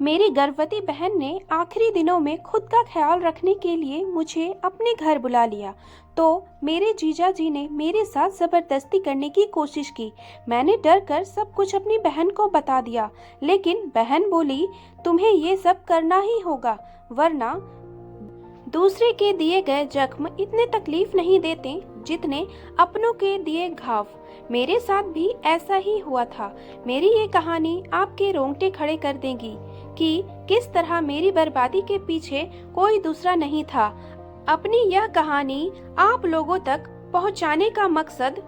मेरी गर्भवती बहन ने आखिरी दिनों में खुद का ख्याल रखने के लिए मुझे अपने घर बुला लिया। तो मेरे जीजा जी ने मेरे साथ जबरदस्ती करने की कोशिश की। मैंने डर कर सब कुछ अपनी बहन को बता दिया, लेकिन बहन बोली, तुम्हें ये सब करना ही होगा, वरना दूसरे के दिए गए जख्म इतने तकलीफ नहीं देते जितने अपनों के दिए घाव। मेरे साथ भी ऐसा ही हुआ था। मेरी ये कहानी आपके रोंगटे खड़े कर देगी कि किस तरह मेरी बर्बादी के पीछे कोई दूसरा नहीं था। अपनी यह कहानी आप लोगों तक पहुंचाने का मकसद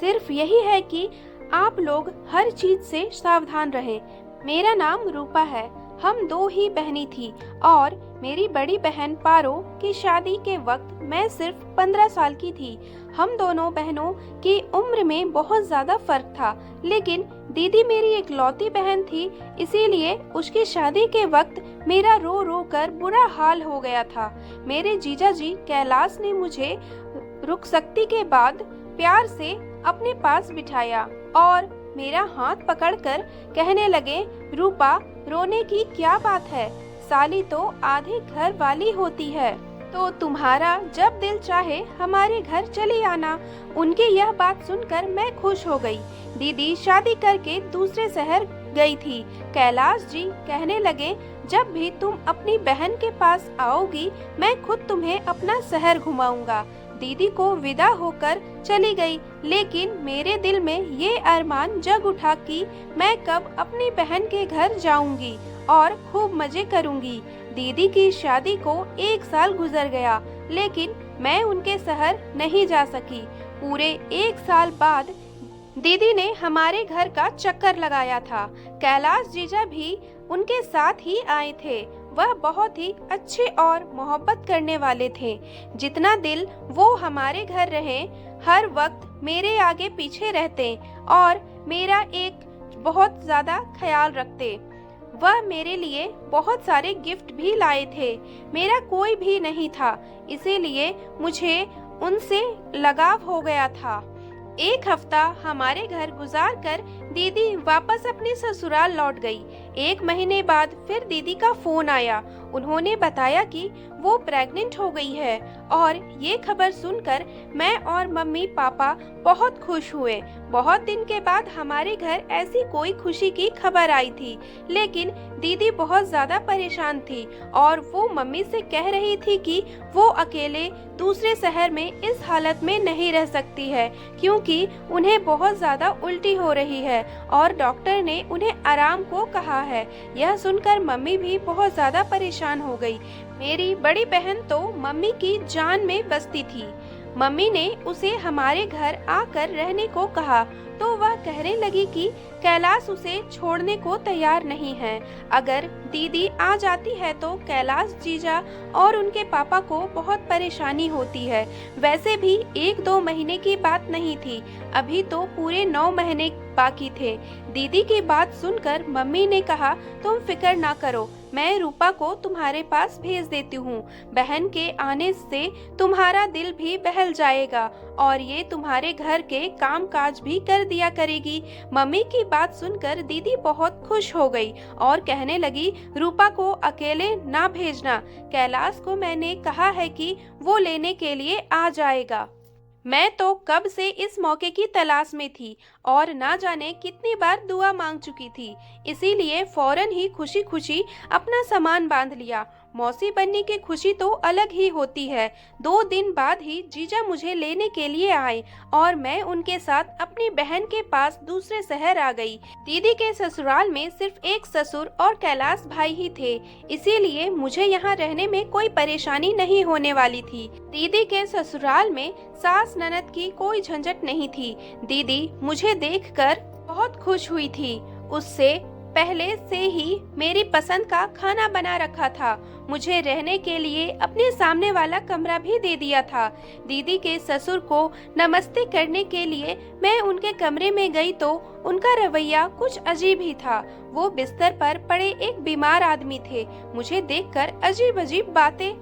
सिर्फ यही है कि आप लोग हर चीज से सावधान रहें। मेरा नाम रूपा है। हम दो ही बहनी थी और मेरी बड़ी बहन पारो की शादी के वक्त मैं सिर्फ 15 साल की थी। हम दोनों बहनों की उम्र में बहुत ज्यादा फर्क था, लेकिन दीदी मेरी इकलौती बहन थी, इसीलिए उसकी शादी के वक्त मेरा रो रो कर बुरा हाल हो गया था। मेरे जीजा जी कैलाश ने मुझे रुखसती के बाद प्यार से अपने पास बिठाया और मेरा हाथ पकड़कर कहने लगे, रूपा, रोने की क्या बात है, साली तो आधे घर वाली होती है, तो तुम्हारा जब दिल चाहे हमारे घर चली आना। उनकी यह बात सुनकर मैं खुश हो गई। दीदी शादी करके दूसरे शहर गई थी। कैलाश जी कहने लगे, जब भी तुम अपनी बहन के पास आओगी मैं खुद तुम्हें अपना शहर घुमाऊंगा। दीदी को विदा होकर चली गई, लेकिन मेरे दिल में ये अरमान जग उठा कि मैं कब अपनी बहन के घर जाऊंगी और खूब मजे करूंगी। दीदी की शादी को 1 साल गुजर गया, लेकिन मैं उनके शहर नहीं जा सकी। पूरे 1 साल बाद दीदी ने हमारे घर का चक्कर लगाया था। कैलाश जीजा भी उनके साथ ही आए थे। वह बहुत ही अच्छे और मोहब्बत करने वाले थे। जितना दिल वो हमारे घर रहे, हर वक्त मेरे आगे पीछे रहते और मेरा एक बहुत ज़्यादा ख्याल रखते। वह मेरे लिए बहुत सारे गिफ्ट भी लाए थे। मेरा कोई भी नहीं था, इसीलिए मुझे उनसे लगाव हो गया था। 1 हफ्ता हमारे घर गुजार कर दीदी वापस अपने ससुराल लौट गई। 1 महीने बाद फिर दीदी का फोन आया। उन्होंने बताया कि वो प्रेग्नेंट हो गई है और ये खबर सुनकर मैं और मम्मी पापा बहुत खुश हुए। बहुत दिन के बाद हमारे घर ऐसी कोई खुशी की खबर आई थी, लेकिन दीदी बहुत ज्यादा परेशान थी और वो मम्मी से कह रही थी कि वो अकेले दूसरे शहर में इस हालत में नहीं रह सकती है, क्योंकि उन्हें बहुत ज्यादा उल्टी हो रही है और डॉक्टर ने उन्हें आराम को कहा है। यह सुनकर मम्मी भी बहुत ज्यादा परेशान हो गई। मेरी बड़ी बहन तो मम्मी की जान में बसती थी। मम्मी ने उसे हमारे घर आकर रहने को कहा, तो वह कहने लगी कि कैलाश उसे छोड़ने को तैयार नहीं है। अगर दीदी आ जाती है तो कैलाश जीजा और उनके पापा को बहुत परेशानी होती है। वैसे भी 1-2 महीने की बात नहीं थी, अभी तो पूरे 9 महीने बाकी थे। दीदी की बात सुनकर मम्मी ने कहा, तुम फिक्र ना करो, मैं रूपा को तुम्हारे पास भेज देती हूँ। बहन के आने से तुम्हारा दिल भी बहल जाएगा और ये तुम्हारे घर के काम काज भी कर दिया करेगी। मम्मी की बात सुनकर दीदी बहुत खुश हो गई और कहने लगी, रूपा को अकेले ना भेजना, कैलाश को मैंने कहा है कि वो लेने के लिए आ जाएगा। मैं तो कब से इस मौके की तलाश में थी और ना जाने कितनी बार दुआ मांग चुकी थी, इसीलिए फौरन ही खुशी खुशी अपना सामान बांध लिया। मौसी बनने की खुशी तो अलग ही होती है। 2 दिन बाद ही जीजा मुझे लेने के लिए आए और मैं उनके साथ अपनी बहन के पास दूसरे शहर आ गई। दीदी के ससुराल में सिर्फ एक ससुर और कैलाश भाई ही थे, इसीलिए मुझे यहाँ रहने में कोई परेशानी नहीं होने वाली थी। दीदी के ससुराल में सास ननद की कोई झंझट नहीं थी। दीदी मुझे देखकर बहुत खुश हुई थी। उससे पहले से ही मेरी पसंद का खाना बना रखा था। मुझे रहने के लिए अपने सामने वाला कमरा भी दे दिया था। दीदी के ससुर को नमस्ते करने के लिए मैं उनके कमरे में गई तो उनका रवैया कुछ अजीब ही था। वो बिस्तर पर पड़े एक बीमार आदमी थे। मुझे देखकर अजीब अजीब बातें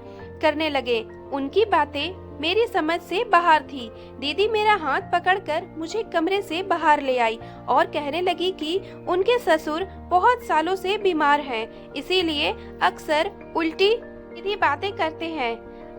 करने लगे। उनकी बातें मेरी समझ से बाहर थी। दीदी मेरा हाथ पकड़कर मुझे कमरे से बाहर ले आई और कहने लगी कि उनके ससुर बहुत सालों से बीमार हैं, इसीलिए अक्सर उल्टी सीधी बातें करते हैं।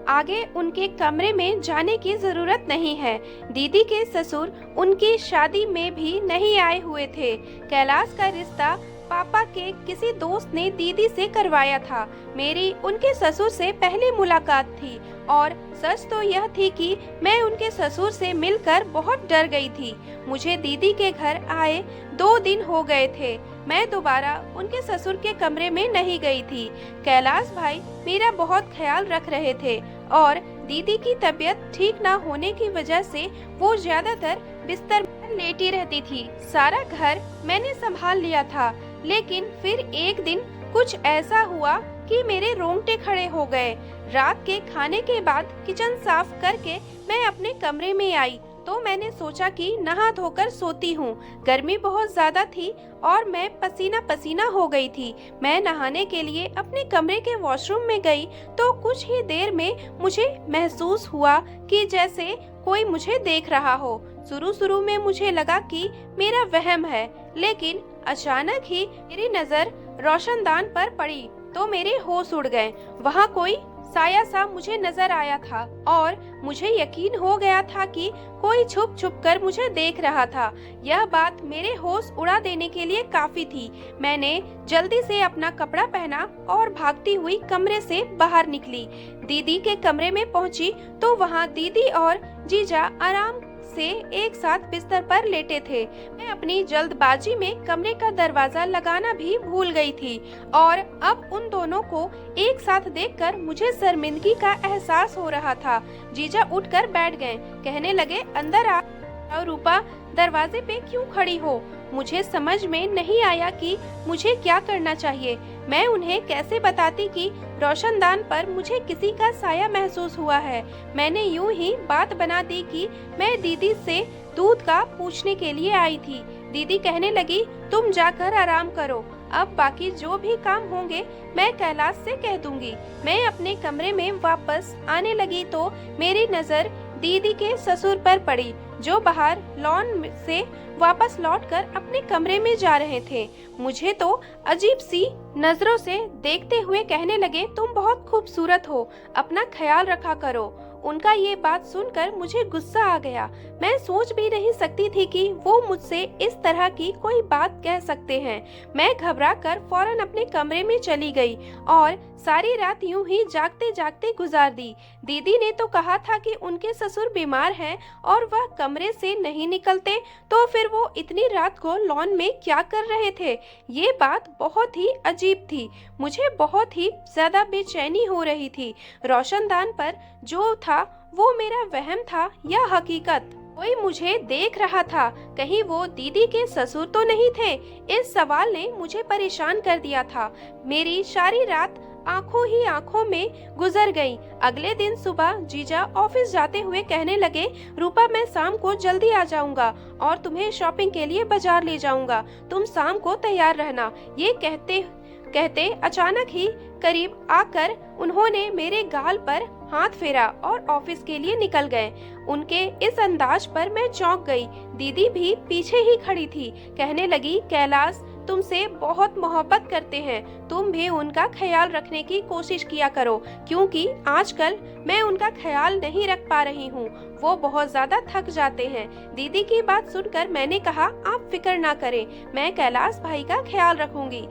आगे उनके कमरे में जाने की जरूरत नहीं है। दीदी के ससुर उनकी शादी में भी नहीं आए हुए थे। कैलाश का रिश्ता पापा के किसी दोस्त ने दीदी से करवाया था। मेरी उनके ससुर से पहली मुलाकात थी और सच तो यह थी कि मैं उनके ससुर से मिलकर बहुत डर गई थी। मुझे दीदी के घर आए 2 दिन हो गए थे। मैं दोबारा उनके ससुर के कमरे में नहीं गई थी। कैलाश भाई मेरा बहुत ख्याल रख रहे थे और दीदी की तबीयत ठीक ना होने की वजह से वो ज्यादातर बिस्तर पर लेटी रहती थी। सारा घर मैंने संभाल लिया था, लेकिन फिर एक दिन कुछ ऐसा हुआ कि मेरे रोंगटे खड़े हो गए। रात के खाने के बाद किचन साफ करके मैं अपने कमरे में आई तो मैंने सोचा कि नहा धोकर सोती हूँ। गर्मी बहुत ज्यादा थी और मैं पसीना पसीना हो गई थी। मैं नहाने के लिए अपने कमरे के वॉशरूम में गई तो कुछ ही देर में मुझे महसूस हुआ कि जैसे कोई मुझे देख रहा हो। शुरू में मुझे लगा कि मेरा वहम है, लेकिन अचानक ही मेरी नजर रोशनदान पर पड़ी तो मेरे होश उड़ गए। वहाँ कोई साया सा मुझे नजर आया था और मुझे यकीन हो गया था कि कोई छुप छुप कर मुझे देख रहा था। यह बात मेरे होश उड़ा देने के लिए काफी थी। मैंने जल्दी से अपना कपड़ा पहना और भागती हुई कमरे से बाहर निकली। दीदी के कमरे में पहुंची तो वहां दीदी और जीजा आराम से एक साथ बिस्तर पर लेटे थे। मैं अपनी जल्दबाजी में कमरे का दरवाजा लगाना भी भूल गई थी और अब उन दोनों को एक साथ देखकर मुझे शर्मिंदगी का एहसास हो रहा था। जीजा उठकर बैठ गए, कहने लगे अंदर आ और रूपा दरवाजे पे क्यों खड़ी हो। मुझे समझ में नहीं आया कि मुझे क्या करना चाहिए। मैं उन्हें कैसे बताती कि रोशनदान पर मुझे किसी का साया महसूस हुआ है। मैंने यूं ही बात बना दी कि मैं दीदी से दूध का पूछने के लिए आई थी। दीदी कहने लगी तुम जाकर आराम करो, अब बाकी जो भी काम होंगे मैं कैलाश से कह दूंगी। मैं अपने कमरे में वापस आने लगी तो मेरी नजर दीदी के ससुर पर पड़ी, जो बाहर लॉन से वापस लौटकर अपने कमरे में जा रहे थे। मुझे तो अजीब सी नजरों से देखते हुए कहने लगे तुम बहुत खूबसूरत हो, अपना ख्याल रखा करो। उनका ये बात सुनकर मुझे गुस्सा आ गया। मैं सोच भी नहीं सकती थी कि वो मुझसे इस तरह की कोई बात कह सकते हैं। मैं घबराकर फौरन अपने कमरे में चली गई और सारी रात यूं ही जागते जागते गुजार दी। दीदी ने तो कहा था कि उनके ससुर बीमार हैं और वह कमरे से नहीं निकलते, तो फिर वो इतनी रात को लॉन में क्या कर रहे थे। ये बात बहुत ही अजीब थी। मुझे बहुत ही ज्यादा बेचैनी हो रही थी। रोशनदान पर जो था वो मेरा वहम था या हकीकत। कोई मुझे देख रहा था, कहीं वो दीदी के ससुर तो नहीं थे। इस सवाल ने मुझे परेशान कर दिया था। मेरी सारी रात आंखों ही आंखों में गुजर गई। अगले दिन सुबह जीजा ऑफिस जाते हुए कहने लगे रूपा मैं शाम को जल्दी आ जाऊंगा और तुम्हें शॉपिंग के लिए बाजार ले जाऊंगा, तुम शाम को तैयार रहना। ये कहते कहते अचानक ही करीब आकर उन्होंने मेरे गाल पर हाथ फेरा और ऑफिस के लिए निकल गए। उनके इस अंदाज पर मैं चौंक गई। दीदी भी पीछे ही खड़ी थी, कहने लगी कैलाश तुमसे बहुत मोहब्बत करते हैं, तुम भी उनका ख्याल रखने की कोशिश किया करो, क्योंकि आजकल मैं उनका ख्याल नहीं रख पा रही हूँ, वो बहुत ज्यादा थक जाते हैं। दीदी की बात सुनकर मैंने कहा आप फिक्र ना करें, मैं कैलाश भाई का ख्याल रखूंगी।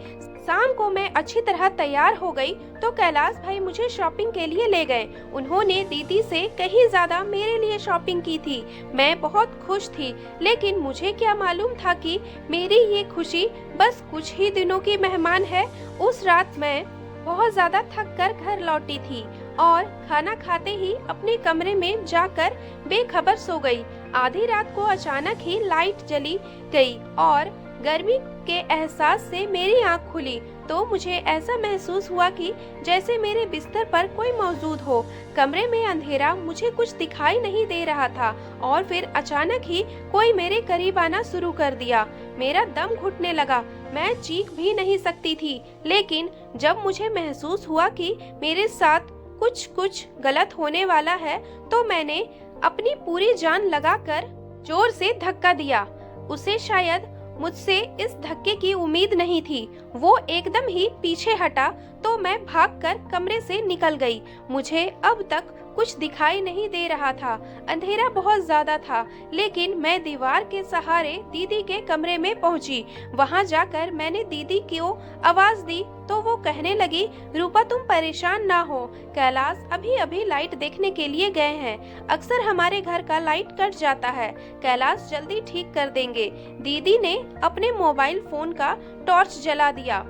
शाम को मैं अच्छी तरह तैयार हो गई तो कैलाश भाई मुझे शॉपिंग के लिए ले गए। उन्होंने दीदी से कहीं ज्यादा मेरे लिए शॉपिंग की थी। मैं बहुत खुश थी, लेकिन मुझे क्या मालूम था कि मेरी ये खुशी बस कुछ ही दिनों की मेहमान है। उस रात मैं बहुत ज्यादा थक कर घर लौटी थी और खाना खाते ही अपने कमरे में जाकर बेखबर सो गई। आधी रात को अचानक ही लाइट जली गई और गर्मी के एहसास से मेरी आंख खुली तो मुझे ऐसा महसूस हुआ कि जैसे मेरे बिस्तर पर कोई मौजूद हो। कमरे में अंधेरा, मुझे कुछ दिखाई नहीं दे रहा था और फिर अचानक ही कोई मेरे करीब आना शुरू कर दिया। मेरा दम घुटने लगा, मैं चीख भी नहीं सकती थी, लेकिन जब मुझे महसूस हुआ कि मेरे साथ कुछ कुछ गलत होने वाला है तो मैंने अपनी पूरी जान लगाकर जोर से धक्का दिया। उसे शायद मुझसे इस धक्के की उम्मीद नहीं थी। वो एकदम ही पीछे हटा तो मैं भागकर कमरे से निकल गई। मुझे अब तक कुछ दिखाई नहीं दे रहा था, अंधेरा बहुत ज्यादा था, लेकिन मैं दीवार के सहारे दीदी के कमरे में पहुंची। वहां जाकर मैंने दीदी को आवाज दी तो वो कहने लगी, रूपा तुम परेशान ना हो, कैलाश अभी अभी लाइट देखने के लिए गए हैं। अक्सर हमारे घर का लाइट कट जाता है, कैलाश जल्दी ठीक कर देंगे। दीदी ने अपने मोबाइल फोन का टॉर्च जला दिया।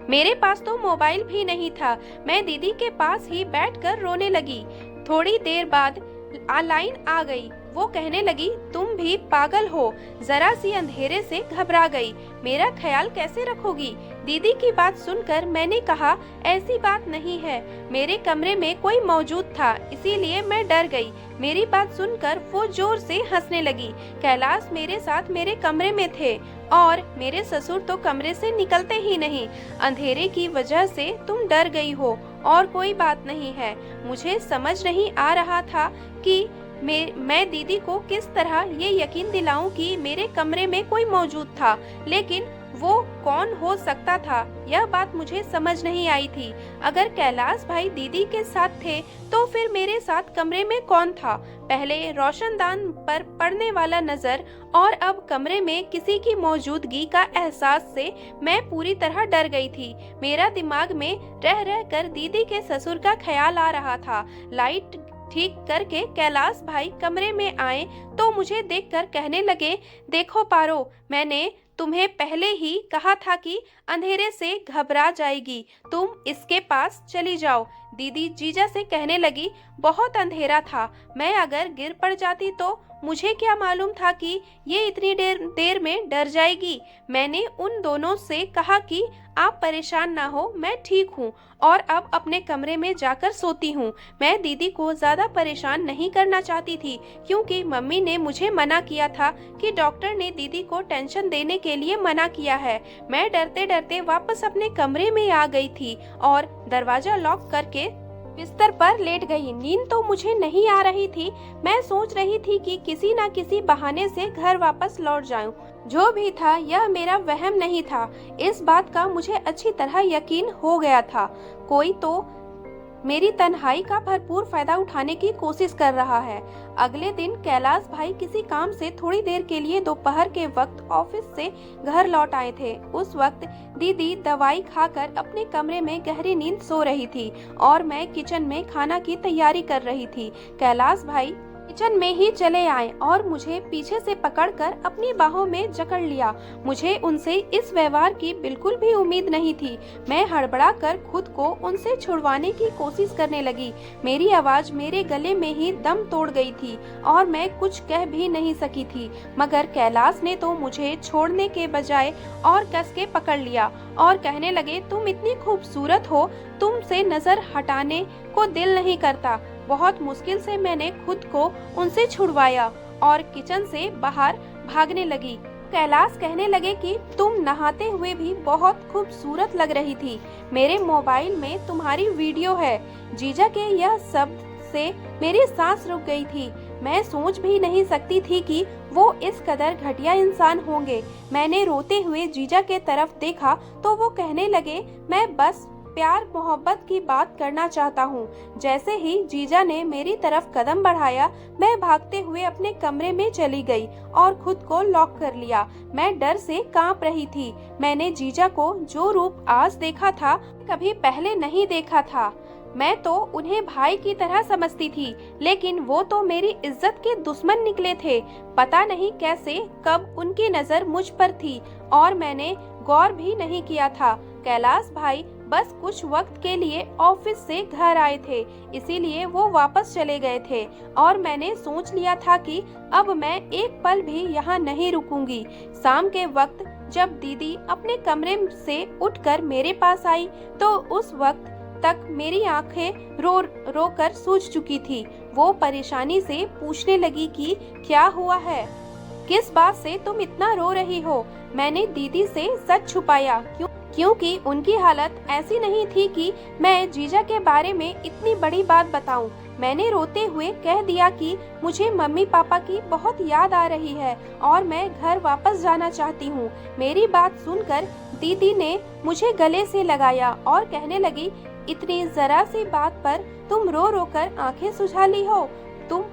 मेरे पास तो मोबाइल भी नहीं था। मैं दीदी के पास ही बैठकर रोने लगी। थोड़ी देर बाद लाइन आ गई। वो कहने लगी, तुम भी पागल हो, जरा सी अंधेरे से घबरा गई, मेरा ख्याल कैसे रखोगी। दीदी की बात सुनकर मैंने कहा, ऐसी बात नहीं है, मेरे कमरे में कोई मौजूद था इसीलिए मैं डर गई। मेरी बात सुनकर वो जोर से हंसने लगी। कैलाश मेरे साथ मेरे कमरे में थे और मेरे ससुर तो कमरे से निकलते ही नहीं। अंधेरे की वजह से तुम डर गई हो और कोई बात नहीं है। मुझे समझ नहीं आ रहा था कि मैं दीदी को किस तरह ये यकीन दिलाऊं कि मेरे कमरे में कोई मौजूद था, लेकिन वो कौन हो सकता था यह बात मुझे समझ नहीं आई थी। अगर कैलाश भाई दीदी के साथ थे तो फिर मेरे साथ कमरे में कौन था। पहले रोशनदान पर पड़ने वाला नजर और अब कमरे में किसी की मौजूदगी का एहसास से मैं पूरी तरह डर गई थी। मेरा दिमाग में रह रह कर दीदी के ससुर का ख्याल आ रहा था। लाइट ठीक करके कैलाश भाई कमरे में आए तो मुझे देखकर कहने लगे, देखो पारो, मैंने तुम्हें पहले ही कहा था कि अंधेरे से घबरा जाएगी, तुम इसके पास चली जाओ। दीदी जीजा से कहने लगी, बहुत अंधेरा था, मैं अगर गिर पड़ जाती तो मुझे क्या मालूम था कि ये इतनी देर में डर जाएगी। मैंने उन दोनों से कहा कि आप परेशान ना हो, मैं ठीक हूँ और अब अपने कमरे में जाकर सोती हूँ। मैं दीदी को ज्यादा परेशान नहीं करना चाहती थी क्योंकि मम्मी ने मुझे मना किया था कि डॉक्टर ने दीदी को टेंशन देने के लिए मना किया है। मैं डरते डरते वापस अपने कमरे में आ गई थी और दरवाजा लॉक करके बिस्तर पर लेट गई। नींद तो मुझे नहीं आ रही थी। मैं सोच रही थी कि किसी न किसी बहाने से घर वापस लौट जाऊं। जो भी था यह मेरा वहम नहीं था, इस बात का मुझे अच्छी तरह यकीन हो गया था। कोई तो मेरी तन्हाई का भरपूर फायदा उठाने की कोशिश कर रहा है। अगले दिन कैलाश भाई किसी काम से थोड़ी देर के लिए दोपहर के वक्त ऑफिस से घर लौट आए थे। उस वक्त दीदी दवाई खाकर अपने कमरे में गहरी नींद सो रही थी और मैं किचन में खाना की तैयारी कर रही थी। कैलाश भाई किचन में ही चले आए और मुझे पीछे से पकड़कर अपनी बाहों में जकड़ लिया। मुझे उनसे इस व्यवहार की बिल्कुल भी उम्मीद नहीं थी। मैं हड़बड़ा कर खुद को उनसे छुड़वाने की कोशिश करने लगी। मेरी आवाज मेरे गले में ही दम तोड़ गई थी और मैं कुछ कह भी नहीं सकी थी, मगर कैलाश ने तो मुझे छोड़ने के बजाय और कस के पकड़ लिया और कहने लगे, तुम इतनी खूबसूरत हो, तुमसे नजर हटाने को दिल नहीं करता। बहुत मुश्किल से मैंने खुद को उनसे छुड़वाया और किचन से बाहर भागने लगी। कैलाश कहने लगे कि तुम नहाते हुए भी बहुत खूबसूरत लग रही थी, मेरे मोबाइल में तुम्हारी वीडियो है। जीजा के यह शब्द से मेरी सांस रुक गई थी। मैं सोच भी नहीं सकती थी कि वो इस कदर घटिया इंसान होंगे। मैंने रोते हुए जीजा के तरफ देखा तो वो कहने लगे, मैं बस प्यार मोहब्बत की बात करना चाहता हूँ। जैसे ही जीजा ने मेरी तरफ कदम बढ़ाया, मैं भागते हुए अपने कमरे में चली गई और खुद को लॉक कर लिया। मैं डर से कांप रही थी। मैंने जीजा को जो रूप आज देखा था, कभी पहले नहीं देखा था। मैं तो उन्हें भाई की तरह समझती थी, लेकिन वो तो मेरी इज्जत के दुश्मन निकले थे। पता नहीं कैसे कब उनकी नजर मुझ पर थी और मैंने गौर भी नहीं किया था। कैलाश भाई बस कुछ वक्त के लिए ऑफिस से घर आए थे, इसीलिए वो वापस चले गए थे और मैंने सोच लिया था कि अब मैं एक पल भी यहाँ नहीं रुकूंगी। शाम के वक्त जब दीदी अपने कमरे से उठकर मेरे पास आई तो उस वक्त तक मेरी आंखें रो रो कर सूज चुकी थी। वो परेशानी से पूछने लगी कि क्या हुआ है, किस बात से तुम इतना रो रही हो। मैंने दीदी से सच छुपाया क्योंकि उनकी हालत ऐसी नहीं थी कि मैं जीजा के बारे में इतनी बड़ी बात बताऊं। मैंने रोते हुए कह दिया कि मुझे मम्मी पापा की बहुत याद आ रही है और मैं घर वापस जाना चाहती हूँ। मेरी बात सुनकर दीदी ने मुझे गले से लगाया और कहने लगी, इतनी जरा सी बात पर तुम रो रो कर आंखें सुझा ली हो। तुम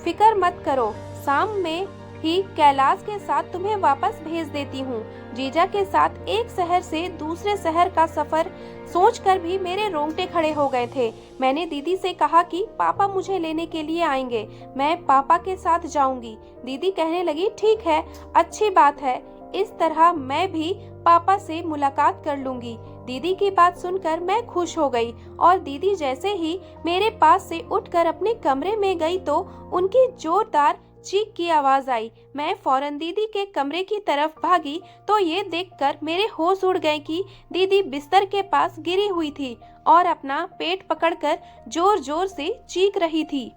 फिक्र मत करो, शाम में ही कैलाश के साथ तुम्हें वापस भेज देती हूँ। जीजा के साथ एक शहर से दूसरे शहर का सफर सोचकर भी मेरे रोंगटे खड़े हो गए थे। मैंने दीदी से कहा कि पापा मुझे लेने के लिए आएंगे, मैं पापा के साथ जाऊंगी। दीदी कहने लगी, ठीक है, अच्छी बात है, इस तरह मैं भी पापा से मुलाकात कर लूंगी। दीदी की बात सुनकर मैं खुश हो गई और दीदी जैसे ही मेरे पास से उठकर अपने कमरे में गई तो उनकी जोरदार चीख की आवाज आई। मैं फौरन दीदी के कमरे की तरफ भागी तो ये देखकर मेरे होश उड़ गए कि दीदी बिस्तर के पास गिरी हुई थी और अपना पेट पकड़कर जोर जोर से चीख रही थी।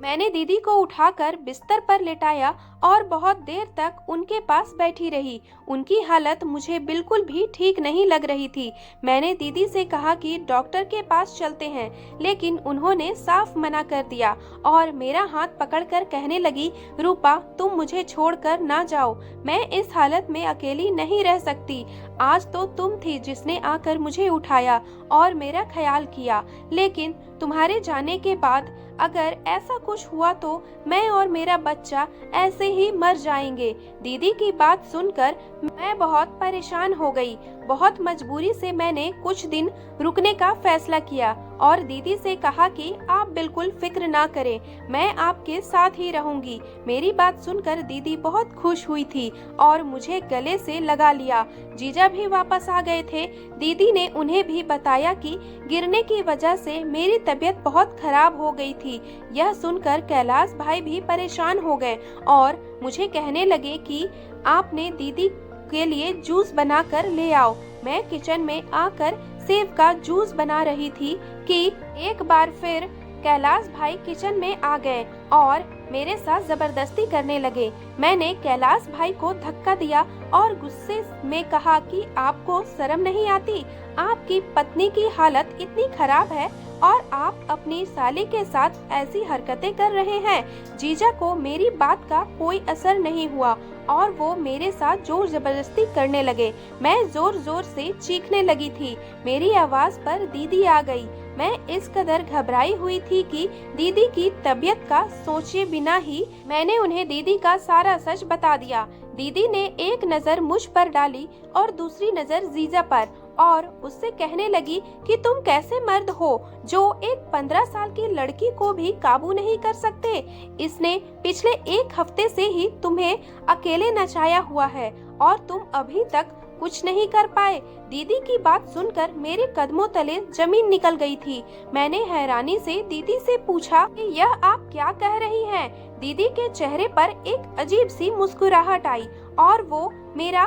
मैंने दीदी को उठाकर बिस्तर पर लेटाया और बहुत देर तक उनके पास बैठी रही। उनकी हालत मुझे बिल्कुल भी ठीक नहीं लग रही थी। मैंने दीदी से कहा कि डॉक्टर के पास चलते हैं, लेकिन उन्होंने साफ मना कर दिया और मेरा हाथ पकड़कर कहने लगी, रूपा तुम मुझे छोड़कर ना जाओ, मैं इस हालत में अकेली नहीं रह सकती। आज तो तुम थी जिसने आकर मुझे उठाया और मेरा ख्याल किया, लेकिन तुम्हारे जाने के बाद अगर ऐसा कुछ हुआ तो मैं और मेरा बच्चा ऐसे ही मर जाएंगे। दीदी की बात सुनकर मैं बहुत परेशान हो गई। बहुत मजबूरी से मैंने कुछ दिन रुकने का फैसला किया और दीदी से कहा कि आप बिल्कुल फिक्र ना करें, मैं आपके साथ ही रहूंगी। मेरी बात सुनकर दीदी बहुत खुश हुई थी और मुझे गले से लगा लिया। जीजा भी वापस आ गए थे। दीदी ने उन्हें भी बताया कि गिरने की वजह से मेरी तबीयत बहुत खराब हो गई थी। यह सुनकर कैलाश भाई भी परेशान हो गए और मुझे कहने लगे कि आपने दीदी के लिए जूस बनाकर ले आओ। मैं किचन में आकर सेब का जूस बना रही थी कि एक बार फिर कैलाश भाई किचन में आ गए और मेरे साथ जबरदस्ती करने लगे। मैंने कैलाश भाई को धक्का दिया और गुस्से में कहा कि आपको शर्म नहीं आती? आपकी पत्नी की हालत इतनी खराब है और आप अपनी साली के साथ ऐसी हरकतें कर रहे हैं। जीजा को मेरी बात का कोई असर नहीं हुआ और वो मेरे साथ जोर जबरदस्ती करने लगे। मैं जोर जोर से चीखने लगी थी। मेरी आवाज पर दीदी आ गई। मैं इस कदर घबराई हुई थी कि दीदी की तबीयत का सोचे बिना ही मैंने उन्हें दीदी का सारा सच बता दिया। दीदी ने एक नजर मुझ पर डाली और दूसरी नजर जीजा पर और उससे कहने लगी कि तुम कैसे मर्द हो जो एक 15 साल की लड़की को भी काबू नहीं कर सकते। इसने पिछले एक हफ्ते से ही तुम्हें अकेले नचाया हुआ है और तुम अभी तक कुछ नहीं कर पाए। दीदी की बात सुनकर मेरे कदमों तले जमीन निकल गई थी। मैंने हैरानी से दीदी से पूछा कि यह आप क्या कह रही हैं? दीदी के चेहरे पर एक अजीब सी मुस्कुराहट आई और वो मेरा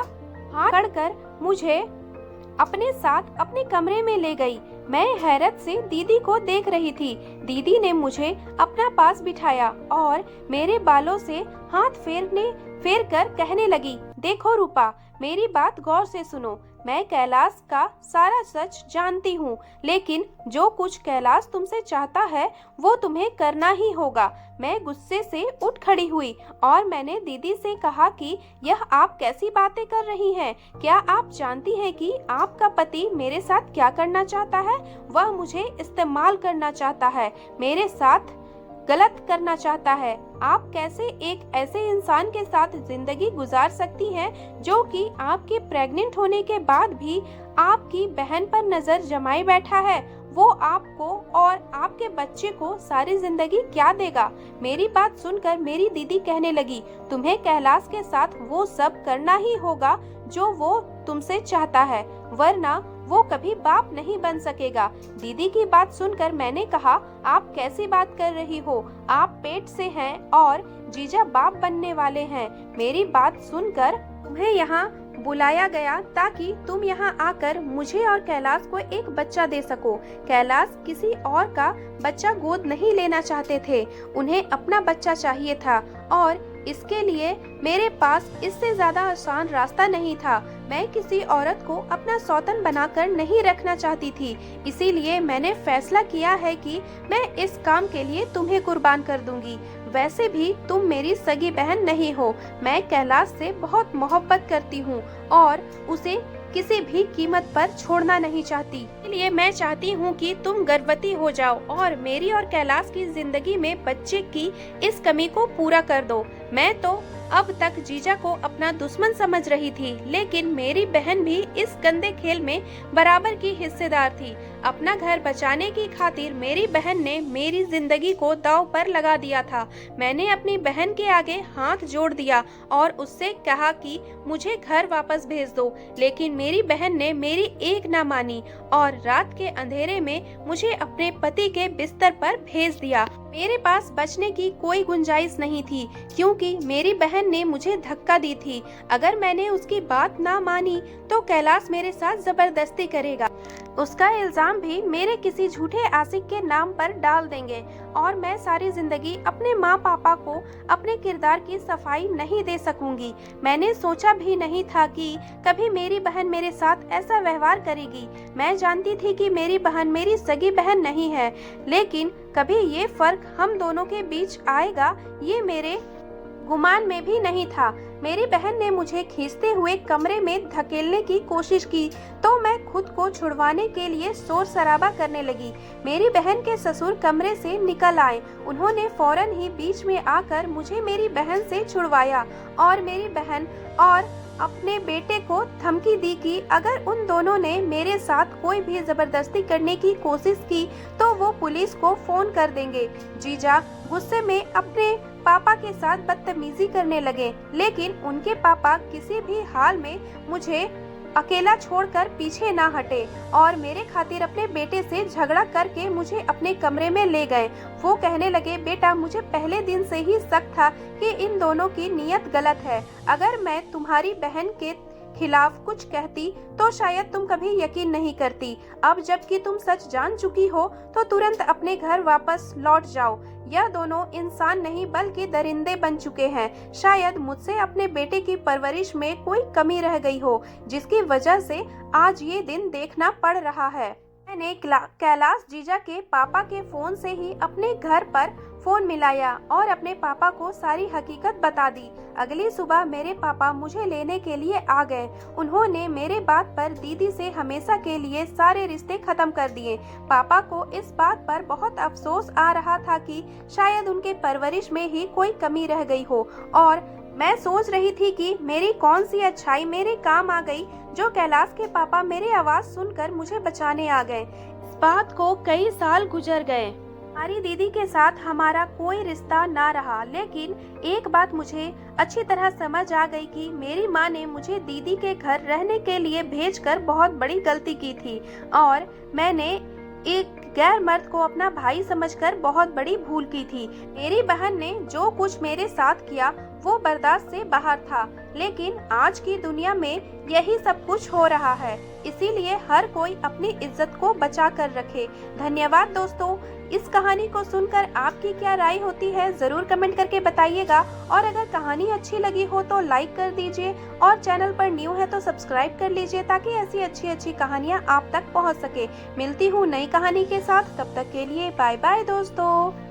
हाथ पकड़कर मुझे अपने साथ अपने कमरे में ले गई। मैं हैरत से दीदी को देख रही थी। दीदी ने मुझे अपना पास बिठाया और मेरे बालों से हाथ फेर कर कहने लगी, देखो रूपा, मेरी बात गौर से सुनो। मैं कैलाश का सारा सच जानती हूँ, लेकिन जो कुछ कैलाश तुमसे चाहता है वो तुम्हें करना ही होगा। मैं गुस्से से उठ खड़ी हुई और मैंने दीदी से कहा कि यह आप कैसी बातें कर रही हैं? क्या आप जानती हैं कि आपका पति मेरे साथ क्या करना चाहता है? वह मुझे इस्तेमाल करना चाहता है, मेरे साथ गलत करना चाहता है। आप कैसे एक ऐसे इंसान के साथ जिंदगी गुजार सकती हैं जो कि आपके प्रेग्नेंट होने के बाद भी आपकी बहन पर नजर जमाए बैठा है? वो आपको और आपके बच्चे को सारी जिंदगी क्या देगा? मेरी बात सुनकर मेरी दीदी कहने लगी, तुम्हें कैलाश के साथ वो सब करना ही होगा जो वो तुमसे चाहता है, वरना वो कभी बाप नहीं बन सकेगा। दीदी की बात सुनकर मैंने कहा, आप कैसी बात कर रही हो? आप पेट से हैं और जीजा बाप बनने वाले हैं। मेरी बात सुनकर तुम्हें यहाँ बुलाया गया ताकि तुम यहाँ आकर मुझे और कैलाश को एक बच्चा दे सको। कैलाश किसी और का बच्चा गोद नहीं लेना चाहते थे, उन्हें अपना बच्चा चाहिए था और इसके लिए मेरे पास इससे ज्यादा आसान रास्ता नहीं था। मैं किसी औरत को अपना सौतन बनाकर नहीं रखना चाहती थी, इसीलिए मैंने फैसला किया है कि मैं इस काम के लिए तुम्हें कुर्बान कर दूंगी। वैसे भी तुम मेरी सगी बहन नहीं हो। मैं कैलाश से बहुत मोहब्बत करती हूँ और उसे किसी भी कीमत पर छोड़ना नहीं चाहती। इसलिए मैं चाहती हूँ कि तुम गर्भवती हो जाओ और मेरी और कैलाश की जिंदगी में बच्चे की इस कमी को पूरा कर दो। मैं तो अब तक जीजा को अपना दुश्मन समझ रही थी, लेकिन मेरी बहन भी इस गंदे खेल में बराबर की हिस्सेदार थी। अपना घर बचाने की खातिर मेरी बहन ने मेरी जिंदगी को दांव पर लगा दिया था। मैंने अपनी बहन के आगे हाथ जोड़ दिया और उससे कहा कि मुझे घर वापस भेज दो, लेकिन मेरी बहन ने मेरी एक ना मानी और रात के अंधेरे में मुझे अपने पति के बिस्तर पर भेज दिया। मेरे पास बचने की कोई गुंजाइश नहीं थी, क्योंकि मेरी बहन ने मुझे धक्का दी थी। अगर मैंने उसकी बात ना मानी तो कैलाश मेरे साथ जबरदस्ती करेगा। उसका इल्जाम भी मेरे किसी झूठे आशिक के नाम पर डाल देंगे और मैं सारी जिंदगी अपने माँ पापा को अपने किरदार की सफाई नहीं दे सकूंगी। मैंने सोचा भी नहीं था कि कभी मेरी बहन मेरे साथ ऐसा व्यवहार करेगी। मैं जानती थी कि मेरी बहन मेरी सगी बहन नहीं है, लेकिन कभी ये फर्क हम दोनों के बीच आएगा ये मेरे गुमान में भी नहीं था। मेरी बहन ने मुझे खींचते हुए कमरे में धकेलने की कोशिश की तो मैं खुद को छुड़वाने के लिए शोर शराबा करने लगी। मेरी बहन के ससुर कमरे से निकल आए। उन्होंने फौरन ही बीच में आकर मुझे मेरी बहन से छुड़वाया और मेरी बहन और अपने बेटे को धमकी दी कि अगर उन दोनों ने मेरे साथ कोई भी जबरदस्ती करने की कोशिश की तो वो पुलिस को फोन कर देंगे। जीजा गुस्से में अपने पापा के साथ बदतमीजी करने लगे, लेकिन उनके पापा किसी भी हाल में मुझे अकेला छोड़कर पीछे ना हटे और मेरे खातिर अपने बेटे से झगड़ा करके मुझे अपने कमरे में ले गए। वो कहने लगे, बेटा मुझे पहले दिन से ही शक था कि इन दोनों की नीयत गलत है। अगर मैं तुम्हारी बहन के खिलाफ कुछ कहती तो शायद तुम कभी यकीन नहीं करती। अब जबकि तुम सच जान चुकी हो तो तुरंत अपने घर वापस लौट जाओ। यह दोनों इंसान नहीं बल्कि दरिंदे बन चुके हैं। शायद मुझसे अपने बेटे की परवरिश में कोई कमी रह गई हो, जिसकी वजह से आज ये दिन देखना पड़ रहा है। मैंने कैलाश जीजा के पापा के फोन से ही अपने घर पर फोन मिलाया और अपने पापा को सारी हकीकत बता दी। अगली सुबह मेरे पापा मुझे लेने के लिए आ गए। उन्होंने मेरे बात पर दीदी से हमेशा के लिए सारे रिश्ते खत्म कर दिए। पापा को इस बात पर बहुत अफसोस आ रहा था कि शायद उनके परवरिश में ही कोई कमी रह गई हो और मैं सोच रही थी कि मेरी कौन सी अच्छाई मेरे काम आ गई जो कैलाश के पापा मेरी आवाज सुनकर मुझे बचाने आ गए। इस बात को कई साल गुजर गए। हमारी दीदी के साथ हमारा कोई रिश्ता ना रहा, लेकिन एक बात मुझे अच्छी तरह समझ आ गई कि मेरी माँ ने मुझे दीदी के घर रहने के लिए भेजकर बहुत बड़ी गलती की थी और मैंने एक गैर मर्द को अपना भाई समझकर बहुत बड़ी भूल की थी। मेरी बहन ने जो कुछ मेरे साथ किया वो बर्दाश्त से बाहर था, लेकिन आज की दुनिया में यही सब कुछ हो रहा है। इसीलिए हर कोई अपनी इज्जत को बचा कर रखे। धन्यवाद दोस्तों। इस कहानी को सुनकर आपकी क्या राय होती है जरूर कमेंट करके बताइएगा और अगर कहानी अच्छी लगी हो तो लाइक कर दीजिए और चैनल पर न्यू है तो सब्सक्राइब कर लीजिए ताकि ऐसी अच्छी कहानियाँ आप तक पहुँच सके। मिलती हूँ नई कहानी के साथ, तब तक के लिए बाय बाय दोस्तों।